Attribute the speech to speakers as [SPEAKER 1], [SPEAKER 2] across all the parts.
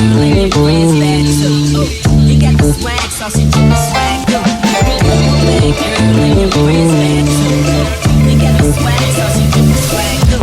[SPEAKER 1] girl and your friends bad too. You got the swag, so she do the swag too. Bad girl and your friends bad too. You got the swag, so she do the swag too.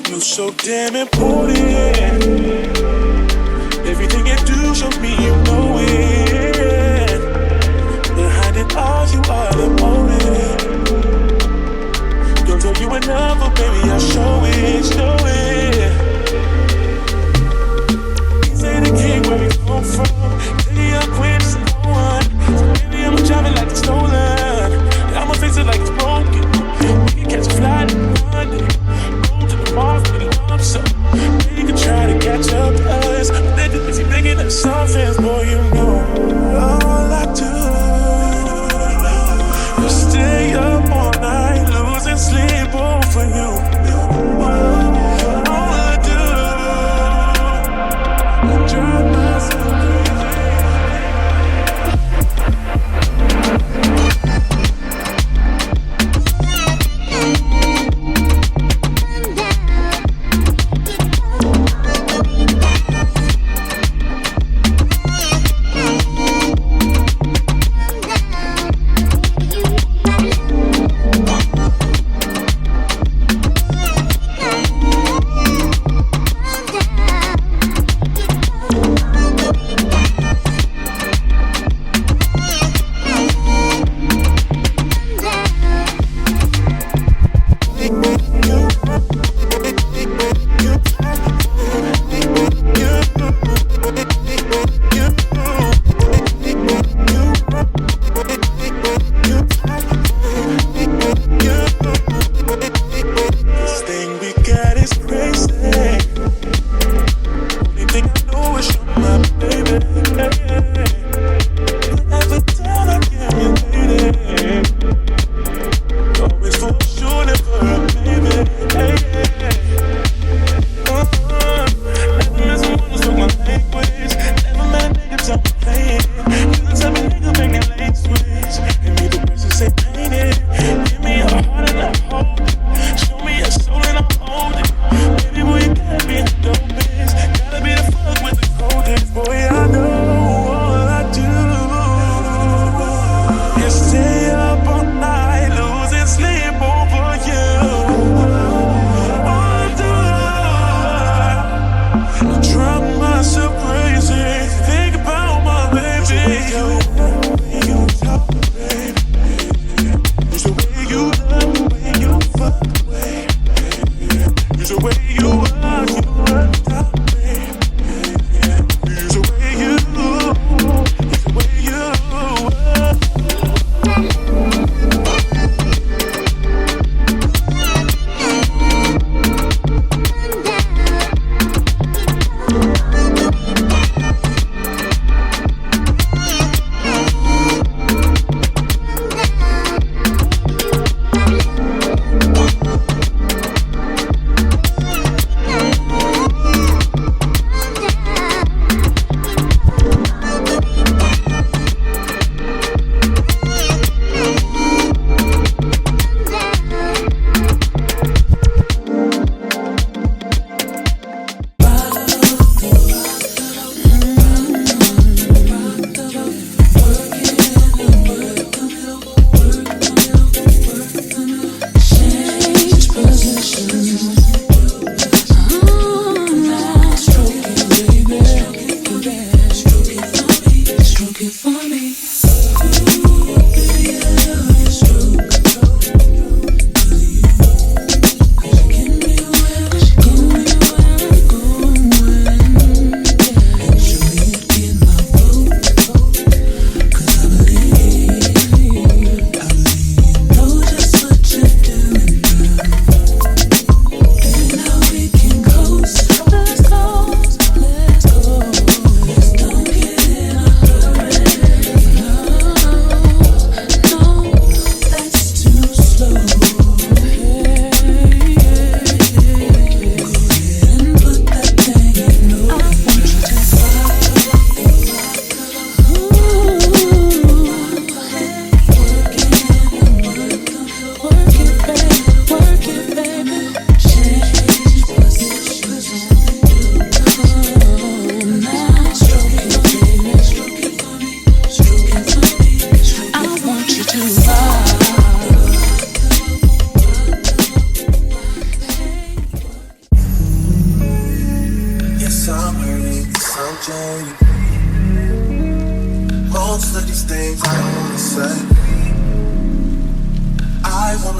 [SPEAKER 2] You're so damn important. Everything you do shows me you know it. Behind it all, you are the motive. Don't tell you enough, but baby, I'll show it, show it. These ain't the king where we come from. Tell you I'm queen, so no one. So baby, I'ma drive it like it's stolen. I'ma fix it like it's broken. We can catch a flight in London. So they can try to catch up to us, but they're too busy making us some fans, boy.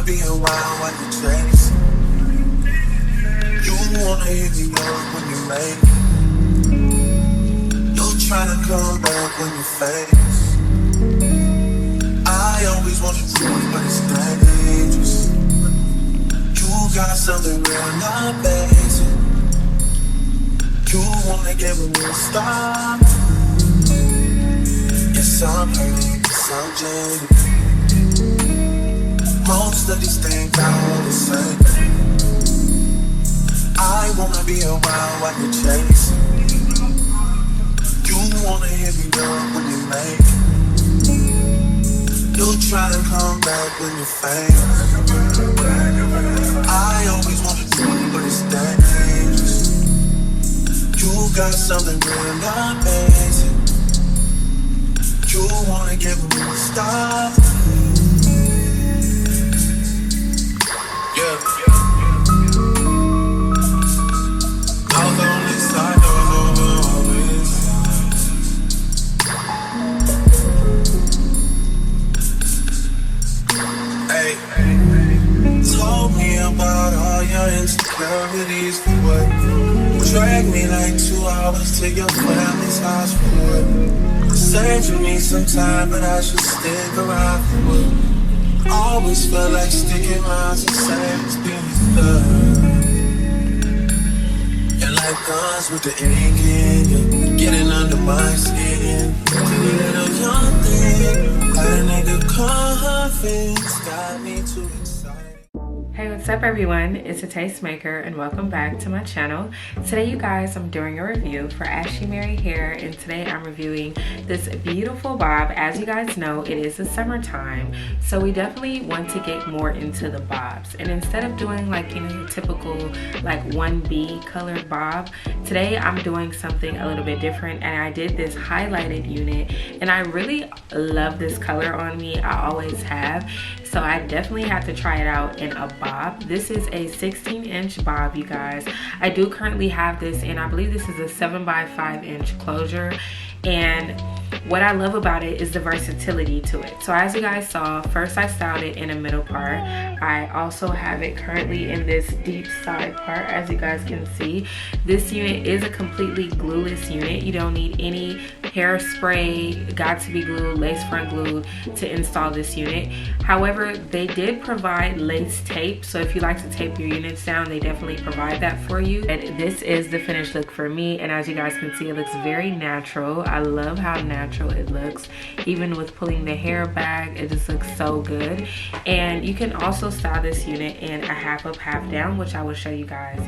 [SPEAKER 2] wanna be around when you chase. You wanna hit me up when you make. You tryna come back when you face. I always want you to, but it's dangerous. You got something real, not basic. You wanna get with me, stop. Yes, I'm hurt, yes, I'm jaded. Most of these things I want to say. I wanna be around while you chase. You wanna hit me up when you make. You try to come back when you fail. I always want you to, but it's dangerous. You got something real, not basic. You wanna get with me, stop. Yeah. I was on this side, I was over always. Hey, told me about all your insecurities for what? Drag me like 2 hours to your family's house for what? Said you need some time, but I should stick around for what? Always felt like sticking around's the same as being stuck. And like guns with the ink in you, getting under my skin. A little young thing, had a nigga confidence, got me too excited.
[SPEAKER 3] Hey, what's up everyone? It's a Tastemaker and welcome back to my channel. Today you guys, I'm doing a review for Ashimary hair, and today I'm reviewing this beautiful bob. As you guys know, it is the summertime, so we definitely want to get more into the bobs. And instead of doing like, you know, your typical like 1B colored bob, today I'm doing something a little bit different, and I did this highlighted unit, and I really love this color on me. I always have. So I definitely have to try it out in a bob. This is a 16-inch bob, you guys. I do currently have this, and I believe this is a 7x5-inch closure. And what I love about it is the versatility to it. So as you guys saw, first I styled it in a middle part. I also have it currently in this deep side part, as you guys can see. This unit is a completely glueless unit. You don't need any hairspray, got to be glue, lace front glue to install this unit. However, they did provide lace tape, so if you like to tape your units down, they definitely provide that for you. And this is the finished look for me, and as you guys can see, it looks very natural. I love how natural it looks. Even with pulling the hair back, it just looks so good. And you can also style this unit in a half up, half down, which I will show you guys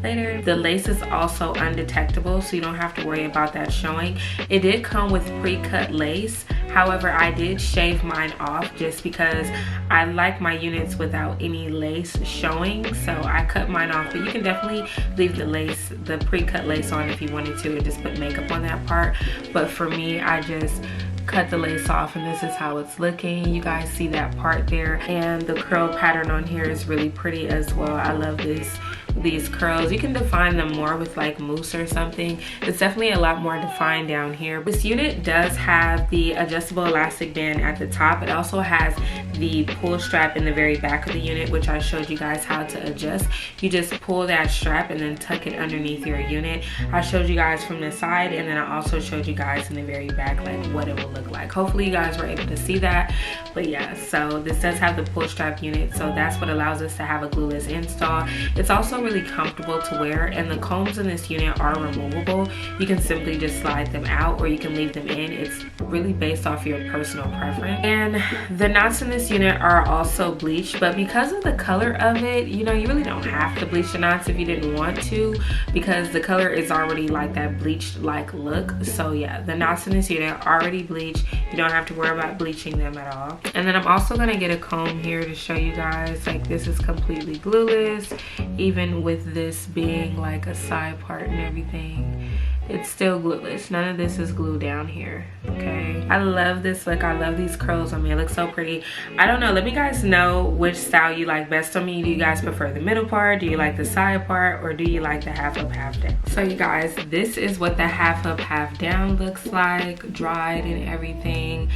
[SPEAKER 3] later. The lace is also undetectable, so you don't have to worry about that showing. It did come with pre-cut lace. However, I did shave mine off just because I like my units without any lace showing, so I cut mine off. But you can definitely leave the lace, the pre-cut lace on if you wanted to, and just put makeup on that part. But for me, I just cut the lace off, and this is how it's looking. You guys see that part there, and the curl pattern on here is really pretty as well. I love these curls. You can define them more with like mousse or something. It's definitely a lot more defined down here. This unit does have the adjustable elastic band at the top. It also has the pull strap in the very back of the unit, which I showed you guys how to adjust. You just pull that strap and then tuck it underneath your unit. I showed you guys from the side, and then I also showed you guys in the very back like what it will look like. Hopefully you guys were able to see that. But yeah, so this does have the pull strap unit, so that's what allows us to have a glueless install. It's also really comfortable to wear, and the combs in this unit are removable. You can simply just slide them out, or you can leave them in. It's really based off your personal preference. And the knots in this unit are also bleached, but because of the color of it, you know, you really don't have to bleach the knots if you didn't want to, because the color is already like that bleached like look. So yeah, the knots in this unit are already bleached. You don't have to worry about bleaching them at all. And then I'm also gonna get a comb here to show you guys, like this is completely glueless, even with this being like a side part and everything. It's still glueless. None of this is glued down here, okay? I love this look. I love these curls on me. It looks so pretty. I don't know. Let me guys know which style you like best on me. Do you guys prefer the middle part? Do you like the side part? Or do you like the half up, half down? So you guys, this is what the half up, half down looks like, dried and everything.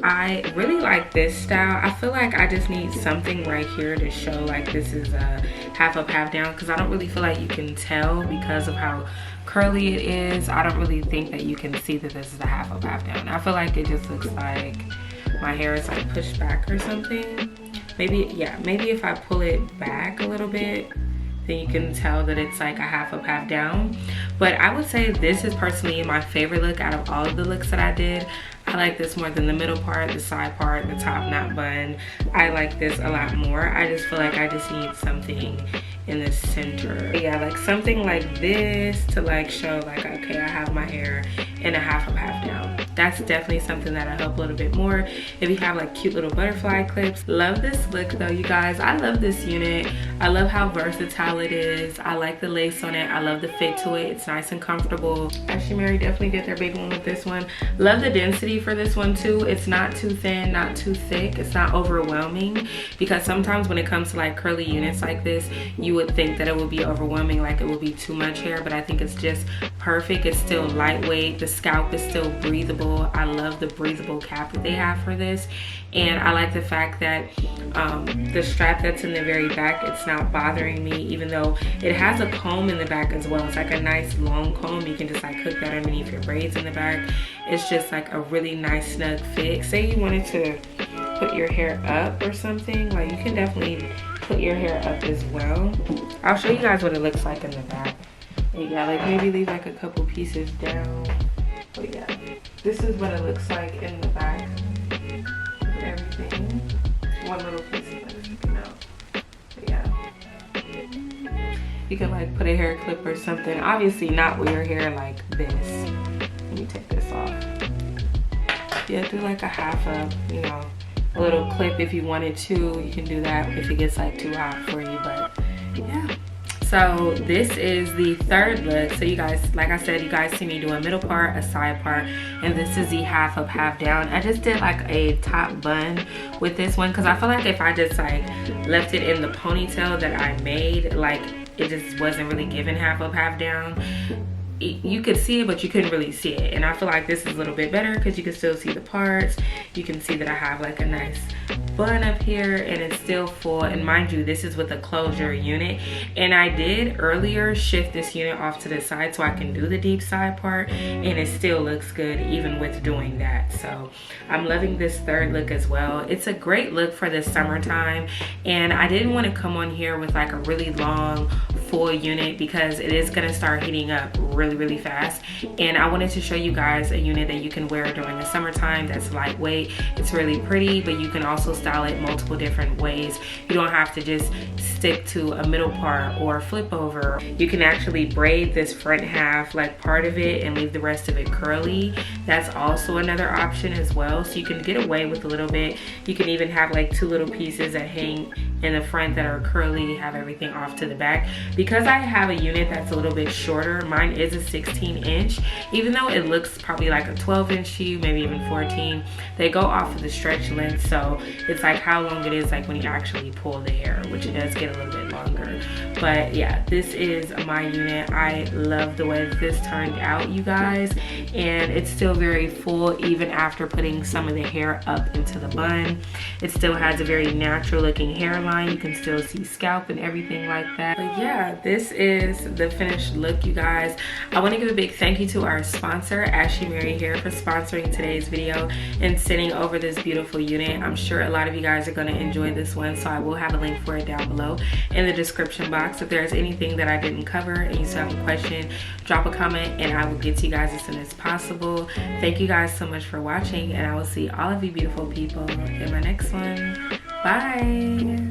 [SPEAKER 3] I really like this style. I feel like I just need something right here to show like this is a half up, half down, because I don't really feel like you can tell because of how curly it is. I don't really think that you can see that this is a half up, half down. I feel like it just looks like my hair is like pushed back or something. Maybe, yeah, maybe if I pull it back a little bit, then you can tell that it's like a half up, half down. But I would say this is personally my favorite look out of all of the looks that I did. I like this more than the middle part, the side part, the top knot bun. I like this a lot more. I just feel like I just need something in the center. Yeah, like something like this to like show like, okay, I have my hair in a half up, half down. That's definitely something that'll help a little bit more. If you have like cute little butterfly clips. Love this look though, you guys. I love this unit. I love how versatile it is. I like the lace on it. I love the fit to it. It's nice and comfortable. Ashimary definitely did their big one with this one. Love the density for this one too. It's not too thin, not too thick. It's not overwhelming, because sometimes when it comes to like curly units like this, you would think that it would be overwhelming, like it would be too much hair, but I think it's just perfect. It's still lightweight. The scalp is still breathable. I love the breathable cap that they have for this, and I like the fact that the strap that's in the very back, it's not bothering me, even though it has a comb in the back as well. It's like a nice long comb. You can just like hook that underneath your braids in the back. It's just like a really nice snug fit. Say you wanted to put your hair up or something, like you can definitely put your hair up as well. I'll show you guys what it looks like in the back. Yeah, like maybe leave like a couple pieces down. But yeah, this is what it looks like in the back of everything. One little piece of it is sticking out. But yeah, you can like put a hair clip or something. Obviously not with your hair like this. Let me take this off. Yeah, do like a half up, you know, a little clip if you wanted to. You can do that if it gets like too hot for you, but yeah. So this is the third look. So you guys, like I said, you guys see me do a middle part, a side part, and this is the half up, half down. I just did like a top bun with this one, because I feel like if I just like left it in the ponytail that I made, like it just wasn't really giving half up, half down. You could see it, but you couldn't really see it, and I feel like this is a little bit better because you can still see the parts. You can see that I have like a nice bun up here, and it's still full. And mind you, this is with a closure unit, and I did earlier shift this unit off to the side so I can do the deep side part, and it still looks good even with doing that. So I'm loving this third look as well. It's a great look for the summertime, and I didn't want to come on here with like a really long full unit because it is going to start heating up really fast, and I wanted to show you guys a unit that you can wear during the summertime that's lightweight. It's really pretty, but you can also style it multiple different ways. You don't have to just stick to a middle part or flip over. You can actually braid this front half, like part of it, and leave the rest of it curly. That's also another option as well, so you can get away with a little bit. You can even have like two little pieces that hang in the front that are curly, have everything off to the back. Because I have a unit that's a little bit shorter, mine is a 16-inch, even though it looks probably like a 12-inch to you, maybe even 14. They go off of the stretch length, so it's like how long it is like when you actually pull the hair, which it does get a little bit longer. But yeah, this is my unit. I love the way that this turned out, you guys, and it's still very full even after putting some of the hair up into the bun. It still has a very natural looking hairline. You can still see scalp and everything like that. But yeah, this is the finished look, you guys. I want to give a big thank you to our sponsor, Ashimary Hair, for sponsoring today's video and sending over this beautiful unit. I'm sure a lot of you guys are going to enjoy this one, so I will have a link for it down below in the description box. If there's anything that I didn't cover and you still have a question, drop a comment and I will get to you guys as soon as possible. Thank you guys so much for watching, and I will see all of you beautiful people in my next one. Bye.